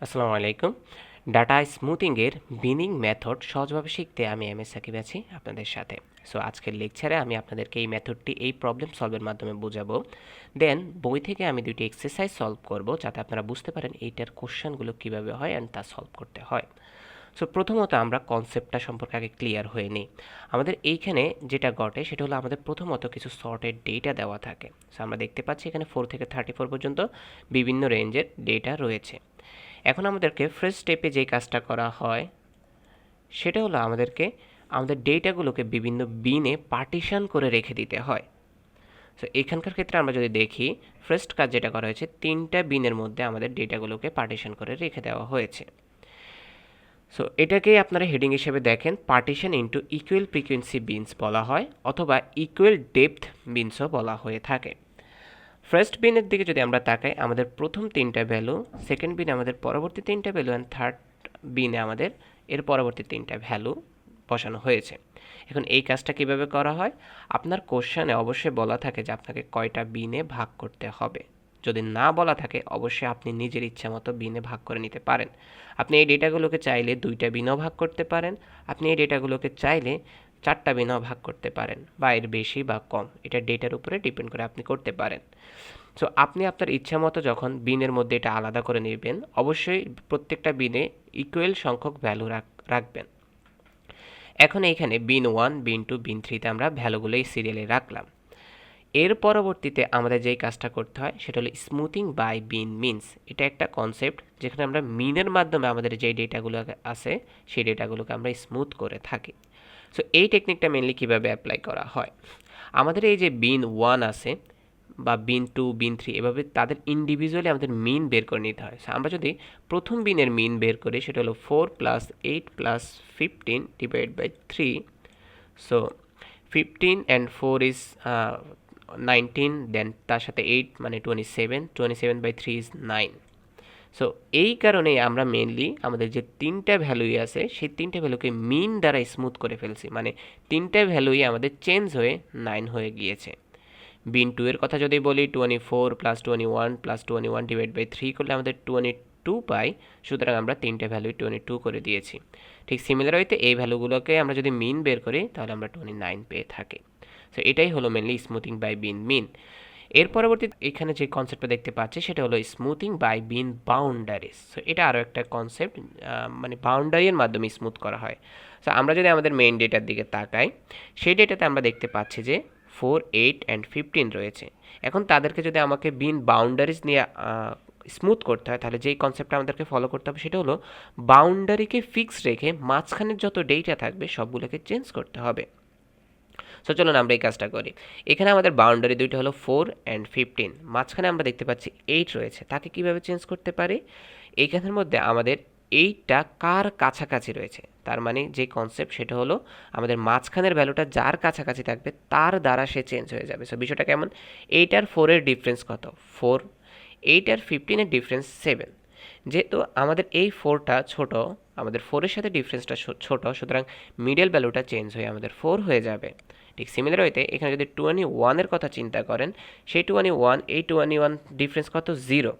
আসসালামু আলাইকুম। Data স্মুথিংয়ের বিনিং method সহজভাবে শিখতে আমি এমএস সাকিব আছি আপনাদের সাথে। সো আজকের লেকচারে আমি আপনাদেরকে এই মেথডটি এই প্রবলেম সলভের মাধ্যমে বোঝাবো। দেন বই থেকে আমি দুটি এক্সারসাইজ সলভ করব যাতে আপনারা বুঝতে পারেন এইটার কোশ্চেনগুলো কীভাবে হয় অ্যান্ড তা সলভ করতে হয়। সো প্রথমত আমরা কনসেপ্টটা সম্পর্কে আগে ক্লিয়ার হয়ে নিই। আমাদের এইখানে যেটা ঘটে সেটা হলো আমাদের প্রথমত কিছু সর্টেড ডেটা দেওয়া থাকে। সো আমরা দেখতে পাচ্ছি এখানে 4 থেকে 34 পর্যন্ত বিভিন্ন রেঞ্জের ডেটা রয়েছে। এখন আমাদেরকে ফার্স্ট স্টেপে যেই কাজটা করা হয় সেটা হলো আমাদের ডেটাগুলোকে বিভিন্ন বিনে পার্টিশন করে রেখে দিতে হয়। সো এখানকার ক্ষেত্রে আমরা যদি দেখি ফার্স্ট কাজ যেটা করা হয়েছে 3টা বিনের মধ্যে আমাদের ডেটাগুলোকে পার্টিশন করে রেখে দেওয়া হয়েছে। সো এটাকে আপনারা হেডিং হিসেবে দেখেন partition into equal frequency beans বলা হয় অথবা ইকুয়াল ডেপথ বিনসও বলা হয়ে থাকে। ফার্স্ট বিনের দিকে যদি আমরা তাকাই আমাদের প্রথম 3টা ভ্যালু, সেকেন্ড বিনে আমাদের পরবর্তী 3টা ভ্যালু অ্যান্ড থার্ড বিনে আমাদের এর পরবর্তী 3টা ভ্যালু বসানো হয়েছে। এখন এই কাজটা কিভাবে করা হয়? আপনার কোশ্চেনে অবশ্যই বলা থাকে যে আপনাকে কয়টা বিনে ভাগ করতে হবে। যদি না বলা থাকে অবশ্যই আপনি নিজের ইচ্ছা মতো বিনে ভাগ করে নিতে পারেন। আপনি এই ডেটাগুলোকে চাইলে 2টা বিনেও ভাগ করতে পারেন, আপনি এই ডেটাগুলোকে চাইলে 4টা বিনেও ভাগ করতে পারেন বা এর বেশি বা কম, এটা ডেটার উপরে ডিপেন্ড করে আপনি করতে পারেন। সো আপনি আপনার ইচ্ছা মতো যখন বিনের মধ্যে এটা আলাদা করে নেবেন অবশ্যই প্রত্যেকটা বিনে ইকুয়াল সংখ্যক ভ্যালু রাখবেন। এখন এইখানে বিন 1, বিন 2, বিন 3তে আমরা ভ্যালুগুলো এই সিরিয়ালে রাখলাম। এর পরবর্তীতে আমাদের যেই কাজটা করতে হয় সেটা হলো স্মুথিং বাই বিন মিনস। এটা একটা কনসেপ্ট যেখানে আমরা মিনের মাধ্যমে আমাদের যেই ডেটাগুলো আছে সেই ডেটাগুলোকে আমরা স্মুথ করে থাকি। সো এই টেকনিকটা মেনলি কীভাবে অ্যাপ্লাই করা হয়? আমাদের এই যে বিন 1 আছে বা বিন 2, বিন 3 এভাবে তাদের ইন্ডিভিজুয়ালি আমাদের মিন বের করে নিতে হয়। সো আমরা যদি প্রথম বিনের মিন বের করি সেটা হলো 4 + 8 + 15 divide by 3। So 15 and 4 is 19, then তার সাথে 8 মানে 27, 27/3 ইজ 9। সো এই কারণেই আমরা মেনলি আমাদের যে 3টা ভ্যালুই আছে সেই 3টা ভ্যালুকে মিন দ্বারা স্মুথ করে ফেলছি, মানে 3টা ভ্যালুই আমাদের চেঞ্জ হয়ে 9 হয়ে গিয়েছে। বিন 2 এর কথা যদি বলি 24 + 21 + 21 ডিভাইড বাই 3 করলে আমাদের 22 পাই, সুতরাং আমরা 3টে ভ্যালুই 22 করে দিয়েছি। ঠিক সিমিলার হইতে এই ভ্যালুগুলোকে আমরা যদি মিন বের করি তাহলে আমরা 29 পেয়ে থাকি। সো এটাই হলো mainly smoothing by bin mean. এর পরবর্তী এখানে যে কনসেপ্টটা দেখতে পাচ্ছি সেটা হলো smoothing by bin boundaries. So এটা আরও একটা কনসেপ্ট, মানে বাউন্ডারির মাধ্যমে স্মুথ করা হয়। সো আমরা যদি আমাদের মেইন ডেটার দিকে তাকাই সেই ডেটাতে আমরা দেখতে পাচ্ছি যে 4, 8 অ্যান্ড 15 রয়েছে। এখন তাদেরকে যদি আমাকে বিন বাউন্ডারিজ নিয়ে স্মুথ করতে হয় তাহলে যেই কনসেপ্টটা আমাদেরকে ফলো করতে হবে সেটা হলো বাউন্ডারিকে ফিক্স রেখে মাঝখানের যত ডেটা থাকবে সবগুলোকে চেঞ্জ করতে হবে। সো চলুন আমরা এই কাজটা করি। এখানে আমাদের বাউন্ডারি দুইটা হলো 4 অ্যান্ড 15, মাঝখানে আমরা দেখতে পাচ্ছি 8 রয়েছে, তাকে কিভাবে চেঞ্জ করতে পারি? এইখানের মধ্যে আমাদের 8টা কার কাছাকাছি রয়েছে, তার মানে যে কনসেপ্ট সেটা হলো আমাদের মাঝখানের ভ্যালুটা যার কাছাকাছি থাকবে তার দ্বারা সে চেঞ্জ হয়ে যাবে। সো বিষয়টা কেমন? 8 আর 4 এর ডিফারেন্স কত? 4। 8 আর 15 এর ডিফারেন্স 7। যেহেতু আমাদের এই 4টা ছোট, আমাদের 4 এর সাথে ডিফারেন্সটা ছোট, সুতরাং মিডল ভ্যালুটা চেঞ্জ হয়ে আমাদের 4 হয়ে যাবে। ঠিক সিমিলার হইতে এখানে যদি 21 এর কথা চিন্তা করেন, সেই 21, এই 21 ডিফারেন্স কত? 0,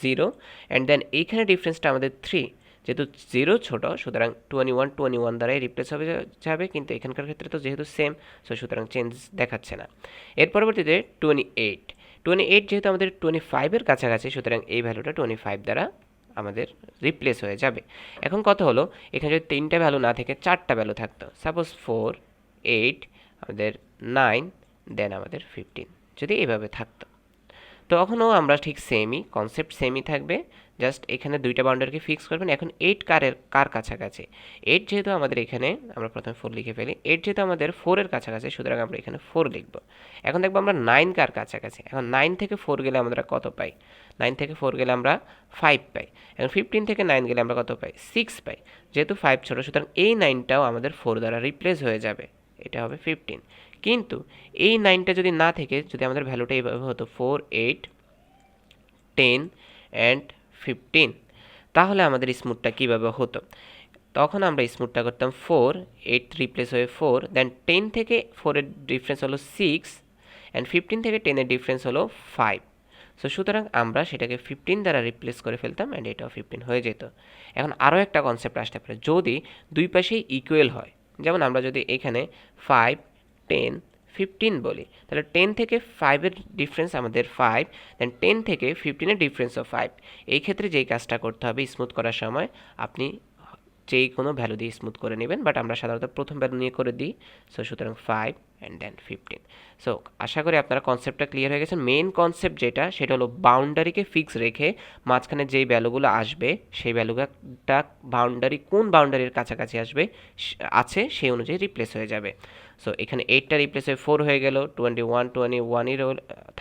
0 অ্যান্ড দেন এইখানে ডিফারেন্সটা আমাদের 3। যেহেতু 0 ছোট সুতরাং 21 দ্বারাই রিপ্লেস হয়ে যাবে, কিন্তু এখানকার ক্ষেত্রে তো যেহেতু সেম, সো সুতরাং চেঞ্জ দেখাচ্ছে না। এর পরবর্তীতে 28 যেহেতু আমাদের 25 এর কাছাকাছি, সুতরাং এই ভ্যালুটা 25 দ্বারা আমাদের রিপ্লেস হয়ে যাবে। এখন কথা হলো এখানে যদি 3টা ভ্যালু না থেকে 4টা ভ্যালু থাকতো, সাপোজ 4, 8, আমাদের 9, দেন আমাদের 15, যদি এভাবে থাকতো তখনও আমরা ঠিক সেমই কনসেপ্ট সেমই থাকবে, জাস্ট এখানে 2টা বাউন্ডারিকে ফিক্স করবেন। এখন 8 কার কাছাকাছি? 8 যেহেতু আমাদের এখানে, আমরা প্রথমে 4 লিখে ফেলি, 8 যেহেতু আমাদের 4 এর কাছাকাছি সুতরাং আমরা এখানে 4 লিখব। এখন দেখবো আমরা 9 কার কাছাকাছি? এখন 9 থেকে 4 গেলে আমরা কত পাই? 9 থেকে 4 গেলে আমরা 5 পাই। এখন 15 থেকে 9 গেলে আমরা কত পাই? 6 পাই। যেহেতু 5 ছোট সুতরাং এই 9টাও আমাদের 4 দ্বারা রিপ্লেস হয়ে যাবে, এটা হবে 15। কিন্তু এই 9টা যদি না থেকে যদি আমাদের ভ্যালুটা এইভাবে হতো 4, 8, 10 অ্যান্ড 15, তাহলে আমাদের স্মুথটা কীভাবে হতো? তখন আমরা স্মুথটা করতাম 4, 8 রিপ্লেস হয়ে 4, দেন 10 থেকে 4 এর ডিফারেন্স হলো 6 অ্যান্ড 15 থেকে 10 এর ডিফারেন্স হলো 5। সো সুতরাং আমরা সেটাকে 15 দ্বারা রিপ্লেস করে ফেলতাম অ্যান্ড এটাও 15 হয়ে যেত। এখন আরও একটা কনসেপ্ট আসতে পারে, যদি দুই পাশেই ইকুয়াল হয়, যেমন আমরা যদি এখানে 5, 10, 15 বলি, তাহলে 10 থেকে 5-এর ডিফারেন্স আমাদের 5, দেন 10 থেকে 15-এর ডিফারেন্সও 5। এই ক্ষেত্রে যেই কাজটা করতে হবে স্মুথ করার সময়, আপনি যেই কোনো ভ্যালু দিয়ে স্মুথ করে নেবেন, বাট আমরা সাধারণত প্রথম ভ্যালু নিয়ে করে দিই। সো সুতরাং 5 অ্যান্ড দেন 15। সো আশা করি আপনারা কনসেপ্টটা ক্লিয়ার হয়ে গেছে। মেইন কনসেপ্ট যেটা, সেটা হলো বাউন্ডারিকে ফিক্স রেখে মাঝখানে যেই ভ্যালুগুলো আসবে সেই ভ্যালুটা বাউন্ডারি কোন বাউন্ডারির কাছাকাছি আছে সেই অনুযায়ী রিপ্লেস হয়ে যাবে। সো এখানে 8টা রিপ্লেস হয়ে 4 হয়ে গেল, 21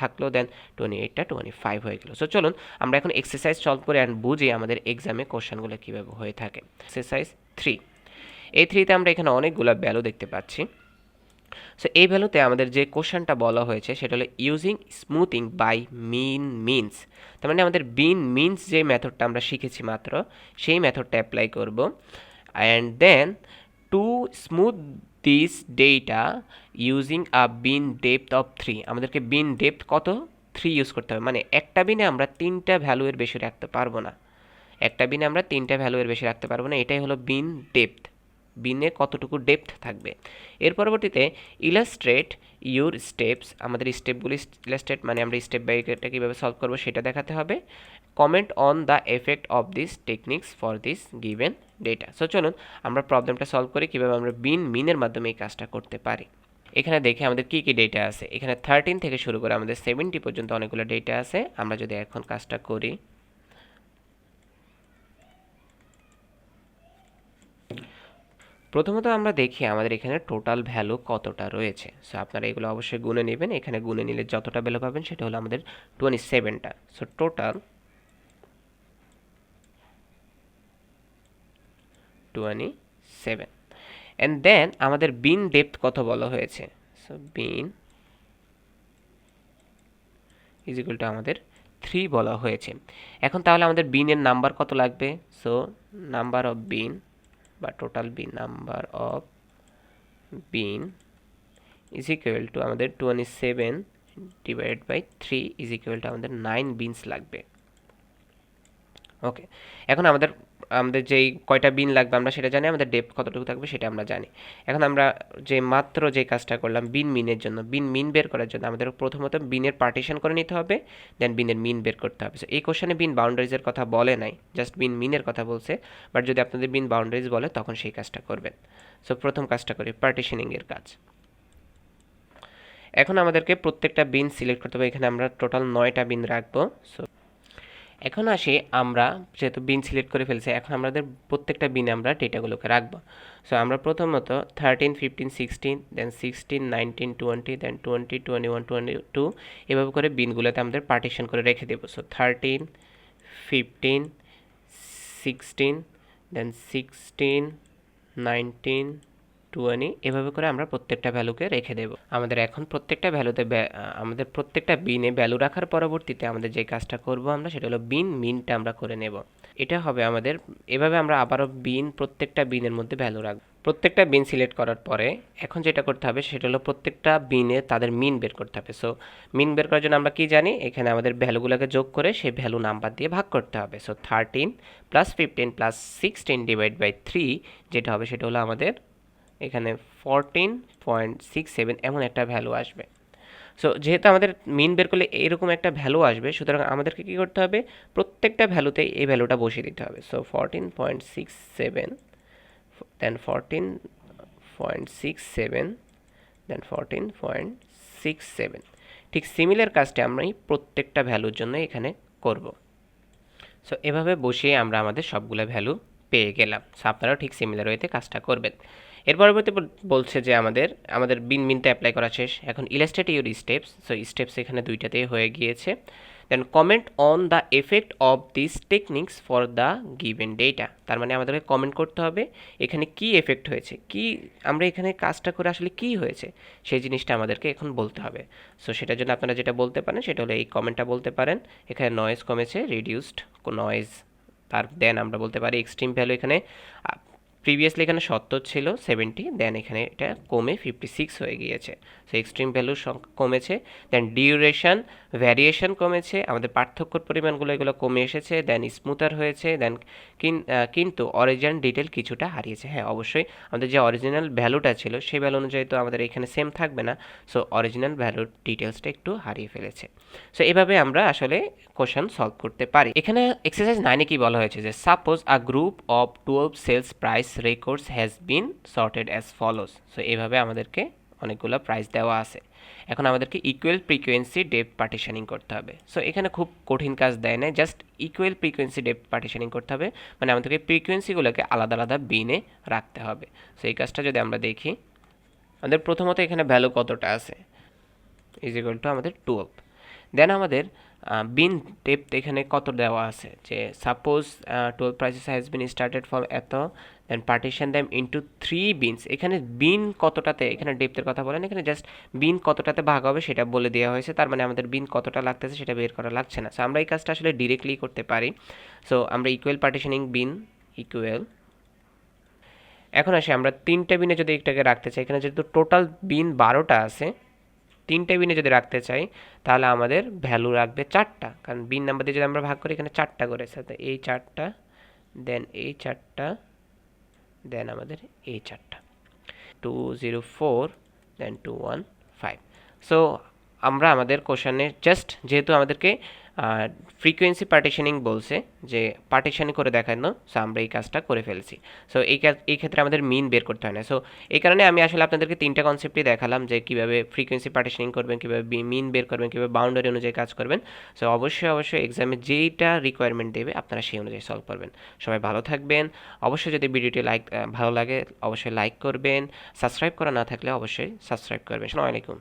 থাকলো, দেন 28টা 25 হয়ে গেল। সো চলুন আমরা এখন এক্সারসাইজ সলভ করে অ্যান্ড বুঝি আমাদের এক্সামে কোশ্চেনগুলো কীভাবে হয়ে থাকে। এক্সারসাইজ 3, এই 3তে আমরা এখানে অনেকগুলো ভ্যালু দেখতে পাচ্ছি। সো এই ভ্যালুতে আমাদের যে কোশ্চেনটা বলা হয়েছে সেটা হলো ইউজিং স্মুথিং বাই মিনস। তার মানে আমাদের মিনস যে মেথডটা আমরা শিখেছি মাত্র, সেই মেথডটা অ্যাপ্লাই করব। And then to smooth this data using a bin depth of 3, আমাদেরকে বিন ডেপথ কত 3 ইউজ করতে হবে। মানে একটা বিনে আমরা 3টা ভ্যালুয়ের বেশি রাখতে পারবো না, একটা বিনে আমরা 3টা ভ্যালুয়ের বেশি রাখতে পারবো না, এটাই হলো বিন ডেপথ, বিনে কতটুকু ডেপথ থাকবে। এর পরবর্তীতে ইলাস্ট্রেট ইউর স্টেপস, আমাদের স্টেপগুলি ইলাস্ট্রেট মানে আমরা স্টেপ বাই এটা কীভাবে সলভ করবো সেটা দেখাতে হবে। Comment on the effect of this techniques for this given data. So চলুন আমরা প্রবলেমটা সলভ করি কীভাবে আমরা মিনের মাধ্যমে এই কাজটা করতে পারি। এখানে দেখে আমাদের কী কী ডেটা আছে, এখানে 13 থেকে শুরু করে আমাদের 70 পর্যন্ত অনেকগুলো ডেটা আছে। আমরা যদি এখন কাজটা করি, প্রথমত আমরা দেখি আমাদের এখানে টোটাল ভ্যালু কতটা রয়েছে। সো আপনারা এগুলো অবশ্যই গুনে নেবেন, এখানে গুনে নিলে যতটা ভ্যালু পাবেন সেটা হলো আমাদের 27টা। So total 27। অ্যান্ড দেন আমাদের বিন ডেপথ কত বলা হয়েছে, so bin is equal to আমাদের 3 বলা হয়েছে। এখন তাহলে আমাদের বিনের নাম্বার কত লাগবে, সো নাম্বার অফ বিন বা total bin, number of bin is equal to আমাদের 27 divided by 3 is equal to আমাদের 9 বিনস লাগবে। ওকে, এখন আমাদের যেই কয়টা বিন লাগবে আমরা সেটা জানি, আমাদের ডেপথ কতটুকু থাকবে সেটা আমরা জানি। এখন আমরা মাত্র যে কাজটা করলাম বিন মিনের জন্য, বিন মিন বের করার জন্য আমাদের প্রথমত বিনের পার্টিশন করে নিতে হবে, দেন বিনের মিন বের করতে হবে। সো এই কোশ্চেনে বিন বাউন্ডারিজের কথা বলে নাই, জাস্ট বিন মিনের কথা বলছে, বাট যদি আপনাদের বিন বাউন্ডারিজ বলে তখন সেই কাজটা করবেন। সো প্রথম কাজটা করি, পার্টিশনিংয়ের কাজ। এখন আমাদেরকে প্রত্যেকটা বিন সিলেক্ট করতে হবে, এখানে আমরা টোটাল 9টা বিন রাখবো। সো এখন আসি, আমরা যেহেতু বিন সিলেক্ট করে ফেলছি, এখন আমাদের প্রত্যেকটা বিনে আমরা ডেটাগুলোকে রাখবো। সো আমরা প্রথমত 13, 15, 16, দেন 16, 19, 20, দেন 20, 21, 22 এভাবে করে বিনগুলোতে আমাদের পার্টিশন করে রেখে দেবো। সো 13, 15, 16, দেন 16, 19, 20 এভাবে করে আমরা প্রত্যেকটা ভ্যালুকে রেখে দেব। আমাদের এখন প্রত্যেকটা ভ্যালুতে আমাদের প্রত্যেকটা বিনে ভ্যালু রাখার পরবর্তীতে আমাদের যে কাজটা করব আমরা সেটা হলো বিন মিনটা আমরা করে নেব। এটা হবে আমাদের, এভাবে আমরা আবারও প্রত্যেকটা বিনের মধ্যে ভ্যালু রাখব। প্রত্যেকটা বিন সিলেক্ট করার পরে এখন যেটা করতে হবে সেটা হলো প্রত্যেকটা বিনে তাদের মিন বের করতে হবে। সো মিন বের করার জন্য আমরা কি জানি, এখানে আমাদের ভ্যালুগুলোকে যোগ করে সেই ভ্যালু নাম্বার দিয়ে ভাগ করতে হবে। So 13 plus 15 plus 16 divide by 3 যেটা হবে সেটা হলো আমাদের এখানে 14.67 এমন একটা ভ্যালু আসবে। সো যেহেতু আমাদের মিন বের করলে এরকম একটা ভ্যালু আসবে, সুতরাং আমাদেরকে কী করতে হবে, প্রত্যেকটা ভ্যালুতে এই ভ্যালুটা বসিয়ে দিতে হবে। সো 14.67, দেন 14.67, দেন 14.67। ঠিক সিমিলার কাজটা আমরা প্রত্যেকটা ভ্যালুর জন্য এখানে করব। সো এভাবে বসিয়ে আমরা আমাদের সবগুলো ভ্যালু পেয়ে গেলাম। সো আপনারাও ঠিক সিমিলার ওয়েতে কাজটা করবেন। এর পরবর্তী বলছে যে আমাদের বিন মিনটা অ্যাপ্লাই করা শেষ, এখন illustrate your steps. So steps এখানে দুইটাতেই হয়ে গিয়েছে। Then comment on the effect of this techniques for the given data, তার মানে আমাদেরকে কমেন্ট করতে হবে এখানে কি এফেক্ট হয়েছে, কি আমরা এখানে কাজটা করে আসলে কি হয়েছে সেই জিনিসটা আমাদেরকে এখন বলতে হবে। সো সেটার জন্য আপনারা যেটা বলতে পারেন সেটা হলো এই কমেন্টটা বলতে পারেন, এখানে নয়েজ কমেছে, রিডিউসড নয়েজ। দেন আমরা বলতে পারি এক্সট্রিম ভ্যালু এখানে প্রিভিয়াসলি এখানে 70 ছিল 70, দেন এখানে এটা কমে 56 হয়ে গিয়েছে। সো এক্সট্রিম ভ্যালু কমেছে। দেন ডিউরেশন ভ্যারিয়েশন কমেছে, আমাদের পার্থক্যর পরিমাণগুলো এগুলো কমে এসেছে। দেন স্মুথার হয়েছে। দেন কিন্তু অরিজিনাল ডিটেল কিছুটা হারিয়েছে। হ্যাঁ, অবশ্যই আমাদের যে অরিজিনাল ভ্যালুটা ছিল সেই ভ্যালু অনুযায়ী তো আমাদের এখানে সেম থাকবে না। সো অরিজিনাল ভ্যালুর ডিটেলসটা একটু হারিয়ে ফেলেছে। সো এভাবে আমরা আসলে কোশ্চেন সলভ করতে পারি। এখানে এক্সারসাইজ 9-এ কি বলা হয়েছে যে suppose a group of 12 sales price records has been sorted as follows. So এভাবে আমাদেরকে অনেকগুলো প্রাইস দেওয়া আছে। এখন আমাদেরকে ইকুয়াল ফ্রিকোয়েন্সি ডেপথ পার্টিশনিং করতে হবে। সো এখানে খুব কঠিন কাজ দেয় না, just equal frequency depth partitioning করতে হবে, মানে আমাদেরকে ফ্রিকোয়েন্সিগুলোকে আলাদা আলাদা বিনে রাখতে হবে। সো এই কাজটা যদি আমরা দেখি, আমাদের প্রথমত এখানে ভ্যালু কতটা আছে, ইজ ইকুয়াল টু আমাদের 12। দেন আমাদের বিন ডেপথ এখানে কত দেওয়া আছে, যে suppose 12 prices has been started from এত, দেন পার্টিশন দ্যাম ইন্টু 3 বিনস। এখানে বিন কতটাতে, এখানে ডেপথের কথা বলেন, এখানে জাস্ট বিন কতটাতে ভাগ হবে সেটা বলে দেওয়া হয়েছে, তার মানে আমাদের বিন কতটা লাগতেছে সেটা বের করা লাগছে না। সো আমরা এই কাজটা আসলে ডিরেক্টলি করতে পারি। সো আমরা ইকুয়াল পার্টিশনিং বিন ইকুয়াল, এখন আসি আমরা 3টে বিনে যদি এটাকে রাখতে চাই, এখানে যেহেতু টোটাল বিন 12টা আছে, 3টে বিনে যদি রাখতে চাই তাহলে আমাদের ভ্যালু রাখবে 4টা, কারণ বিন নাম্বার দিয়ে যদি আমরা ভাগ করি এখানে 4টা করেছে, তো এই 4টা, দেন এই 4টা, দেন আমাদের এই 4টা, 204, দেন 215। সো আমরা আমাদের কোশ্চেনে জাস্ট যেহেতু আমাদেরকে ফ্রিকোয়েন্সি পার্টিশনিং বলছে যে পার্টিশনিং করে দেখানো, সো আমরা এই কাজটা করে ফেলছি। সো এই ক্ষেত্রে আমাদের মিন বের করতে হয় না। সো এই কারণে আমি আসলে আপনাদেরকে 3টা কনসেপ্টই দেখালাম, যে কীভাবে ফ্রিকোয়েন্সি পার্টিশনিং করবেন, কীভাবে মিন বের করবেন, কীভাবে বাউন্ডারি অনুযায়ী কাজ করবেন। সো অবশ্যই এক্সামে যেইটা রিকোয়ারমেন্ট দেবে আপনারা সেই অনুযায়ী সলভ করবেন। সবাই ভালো থাকবেন। অবশ্যই যদি ভিডিওটি ভালো লাগে অবশ্যই লাইক করবেন, সাবস্ক্রাইব করা না থাকলে অবশ্যই সাবস্ক্রাইব করবেন। আসসালামু আলাইকুম।